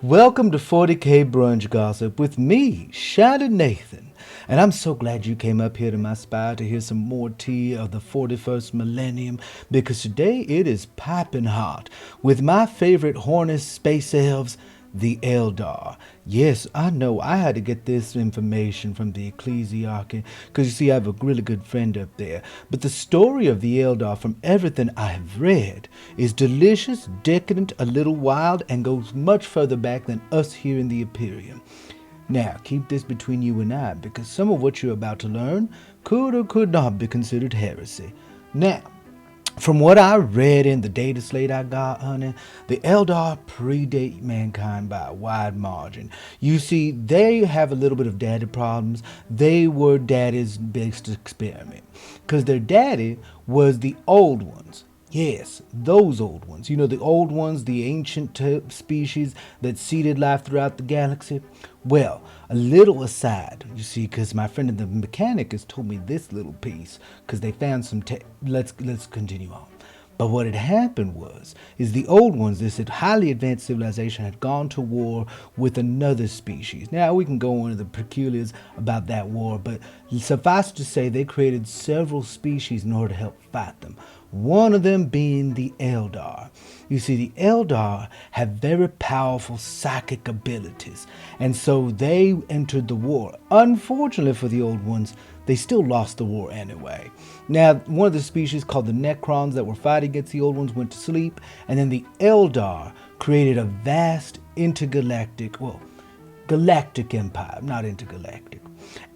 Welcome to 40k Brunch Gossip with me, ShiningNathan. And I'm so glad you came up here to my spire to hear some more tea of the 41st millennium, because today it is piping hot with my favorite horny space elves, the Eldar. Yes, I know I had to get this information from the Ecclesiarchy, because you see I have a really good friend up there. But the story of the Eldar, from everything I have read, is delicious, decadent, a little wild, and goes much further back than us here in the Imperium. Now, keep this between you and I, because some of what you're about to learn could or could not be considered heresy. Now, from what I read in the data slate I got, honey, the Eldar predate mankind by a wide margin. You see, they have a little bit of daddy problems. They were daddy's biggest experiment, because their daddy was the old ones. Yes, those old ones. You know, the old ones, the ancient species that seeded life throughout the galaxy. Well, a little aside, you see, because my friend the mechanic has told me this little piece, because they found some let's continue on. But what had happened is the old ones, this highly advanced civilization, had gone to war with another species. Now, we can go into the peculiars about that war, but suffice to say, they created several species in order to help fight them. One of them being the Eldar. You see, the Eldar have very powerful psychic abilities, and so they entered the war. Unfortunately for the old ones, they still lost the war anyway. Now, one of the species called the Necrons that were fighting against the old ones went to sleep, and then the Eldar created a vast intergalactic, galactic empire, not intergalactic.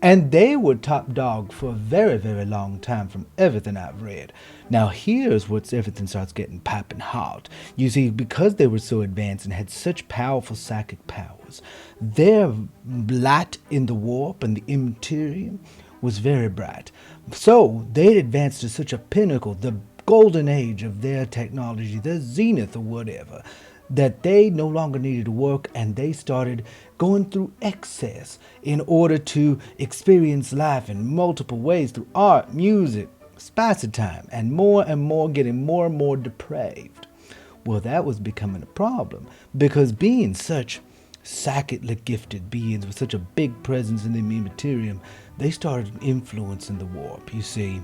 And they were top dog for a very, very long time from everything I've read. Now here's where everything starts getting piping hot. You see, because they were so advanced and had such powerful psychic powers, their light in the warp and the immaterium was very bright. So they advanced to such a pinnacle, the golden age of their technology, the zenith or whatever, that they no longer needed to work, and they started going through excess in order to experience life in multiple ways through art, music, spicy time, and more getting more and more depraved. Well, that was becoming a problem, because being such psychically gifted beings with such a big presence in the immaterium, they started influencing the warp, you see.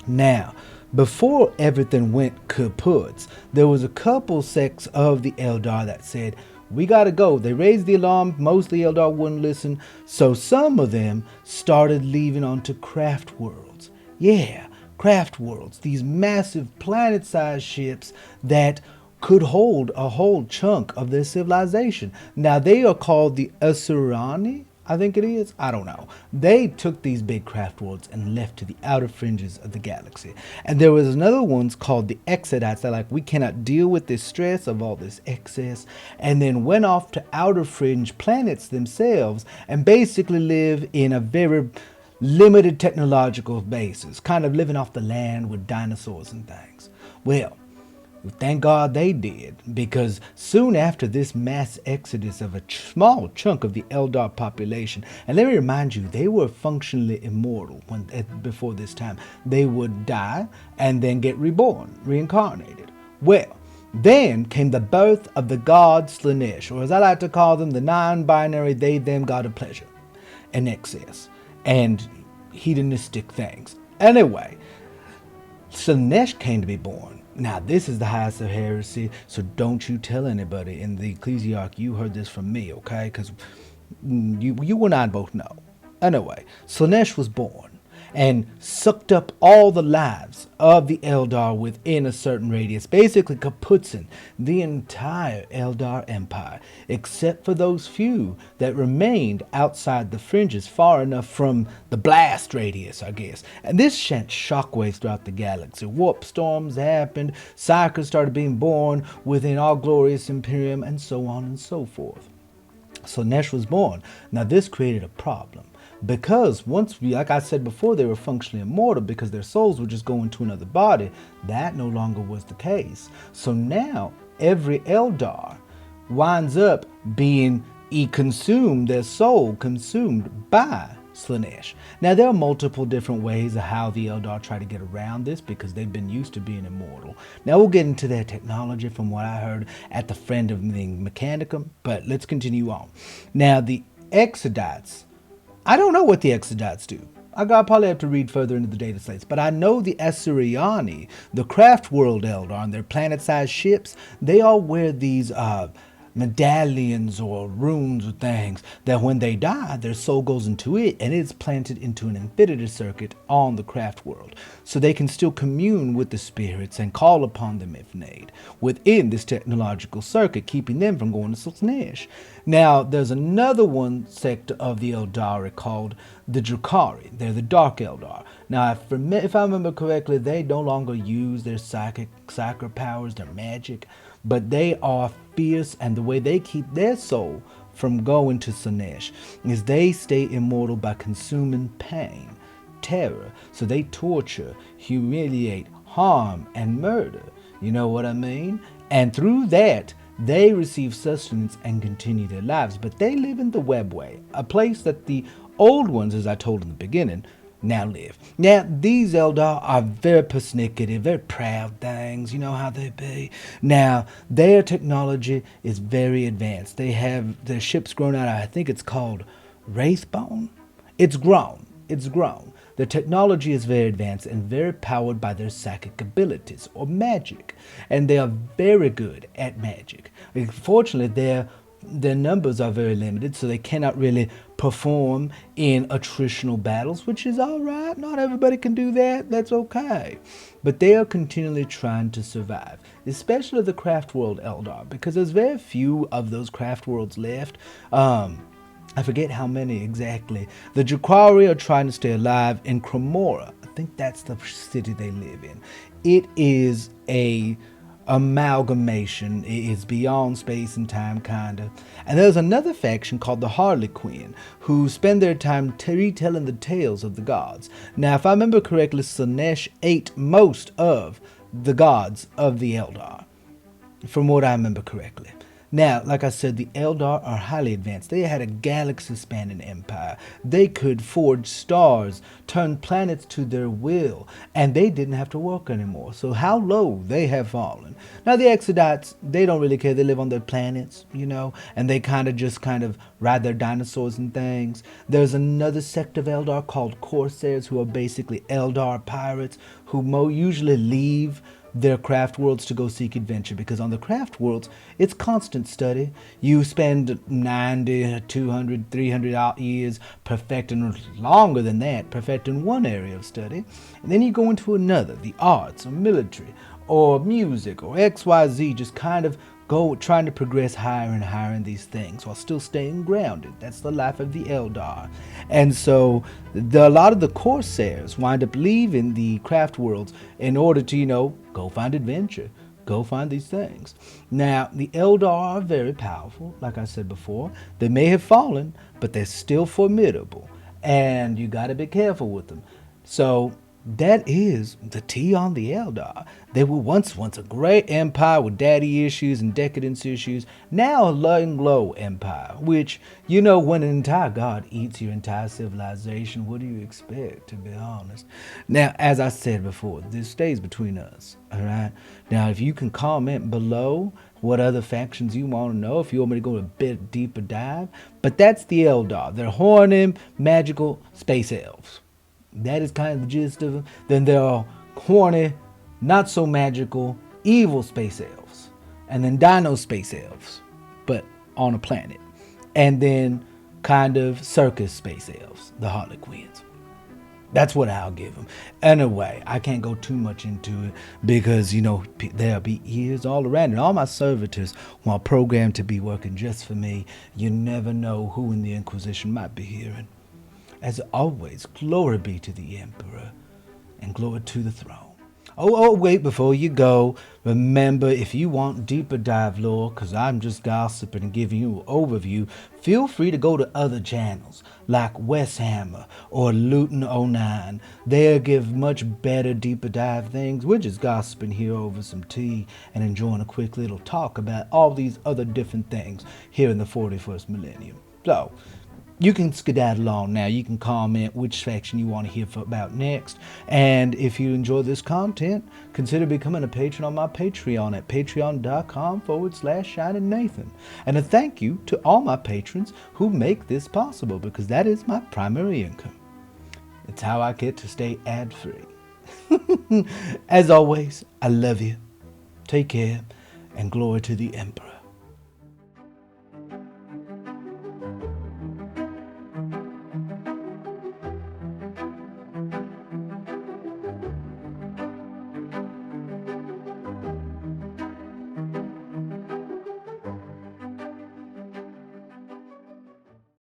Now, before everything went kaput, there was a couple sects of the Eldar that said, we gotta go. They raised the alarm. Most of the Eldar wouldn't listen, so some of them started leaving onto craft worlds. Yeah, craft worlds. These massive planet-sized ships that could hold a whole chunk of their civilization. Now, they are called the Asurani, I think it is. I don't know. They took these big craft worlds and left to the outer fringes of the galaxy. And there was another ones called the Exodites that we cannot deal with this stress of all this excess, and then went off to outer fringe planets themselves and basically live in a very limited technological basis, kind of living off the land with dinosaurs and things. Well, thank God they did, because soon after this mass exodus of a small chunk of the Eldar population, and let me remind you, they were functionally immortal before this time. They would die and then get reborn, reincarnated. Well, then came the birth of the god Slaanesh, or as I like to call them, the non-binary they-them god of pleasure and excess and hedonistic things. Anyway, Slaanesh came to be born. Now, this is the highest of heresy, so don't you tell anybody in the Ecclesiarchy you heard this from me, okay? Because you and I both know. Anyway, Slaanesh was born and sucked up all the lives of the Eldar within a certain radius, basically kaputzing the entire Eldar empire, except for those few that remained outside the fringes far enough from the blast radius, I guess. And this sent shockwaves throughout the galaxy. Warp storms happened, cycles started being born within our glorious Imperium, and so on and so forth. So Nesh was born. Now this created a problem, because like I said before, they were functionally immortal because their souls would just go into another body. That no longer was the case. So now every Eldar winds up being consumed, their soul consumed by Slaanesh. Now, there are multiple different ways of how the Eldar try to get around this because they've been used to being immortal. Now, we'll get into their technology from what I heard at the Friend of the Mechanicum, but let's continue on. Now, the Exodites, I don't know what the Exodites do. Probably have to read further into the data slates, but I know the Asuryani, the Craft World Eldar, on their planet-sized ships, they all wear these medallions or runes or things that when they die, their soul goes into it and it's planted into an infinity circuit on the craft world. So they can still commune with the spirits and call upon them if need within this technological circuit, keeping them from going to Slaanesh. Now, there's another one sector of the Eldar called the Drukhari. They're the Dark Eldar. Now, if I remember correctly, they no longer use their psychic powers, their magic, but they are fierce, and the way they keep their soul from going to Slaanesh is they stay immortal by consuming pain, terror. So they torture, humiliate, harm, and murder. You know what I mean? And through that, they receive sustenance and continue their lives. But they live in the Webway, a place that the old ones, as I told in the beginning, now live. Now, these Eldar are very persnickety, very proud things, you know how they be. Now, their technology is very advanced. They have their ships grown out of, I think it's called Wraithbone. It's grown. Their technology is very advanced and very powered by their psychic abilities or magic. And they are very good at magic. Fortunately, their numbers are very limited, so they cannot really perform in attritional battles, which is all right. Not everybody can do that. That's okay. But they are continually trying to survive, especially the Craft World Eldar, because there's very few of those Craft Worlds left. I forget how many exactly. The Drukhari are trying to stay alive in Cremora. I think that's the city they live in. It is a amalgamation. It is beyond space and time, kinda. And there's another faction called the Harlequin, who spend their time retelling the tales of the gods. Now, if I remember correctly, Slaanesh ate most of the gods of the Eldar, from what I remember correctly. Now, like I said, the Eldar are highly advanced. They had a galaxy-spanning empire. They could forge stars, turn planets to their will, and they didn't have to work anymore. So how low they have fallen. Now, the Exodites, they don't really care. They live on their planets, you know, and they kind of ride their dinosaurs and things. There's another sect of Eldar called Corsairs, who are basically Eldar pirates, who usually leave their craft worlds to go seek adventure, because on the craft worlds it's constant study. You spend 90, 200, 300 years perfecting, longer than that, perfecting one area of study, and then you go into another, the arts or military or music or XYZ, just kind of trying to progress higher and higher in these things while still staying grounded. That's the life of the Eldar. And so a lot of the Corsairs wind up leaving the craft worlds in order to, go find adventure, go find these things. Now, the Eldar are very powerful, like I said before. They may have fallen, but they're still formidable, and you got to be careful with them. So that is the tea on the Eldar. They were once a great empire with daddy issues and decadence issues. Now a low empire, which, when an entire god eats your entire civilization, what do you expect, to be honest? Now, as I said before, this stays between us, all right? Now, if you can comment below what other factions you want to know, if you want me to go a bit deeper dive. But that's the Eldar. They're horny, magical space elves. That is kind of the gist of them. Then there are horny, not so magical, evil space elves. And then dino space elves, but on a planet. And then kind of circus space elves, the Harlequins. That's what I'll give them. Anyway, I can't go too much into it because, there'll be ears all around. And all my servitors are programmed to be working just for me. You never know who in the Inquisition might be hearing. As always, glory be to the Emperor, and glory to the throne. Oh, wait, before you go, remember, if you want deeper dive lore, because I'm just gossiping and giving you an overview, feel free to go to other channels, like Westhammer or Luton09. They'll give much better deeper dive things. We're just gossiping here over some tea and enjoying a quick little talk about all these other different things here in the 41st millennium. So, You can skedaddle on now. You can comment which section you want to hear about next. And if you enjoy this content, consider becoming a patron on my Patreon at patreon.com/ShiningNathan. And a thank you to all my patrons who make this possible, because that is my primary income. It's how I get to stay ad-free. As always, I love you. Take care, and glory to the Emperor.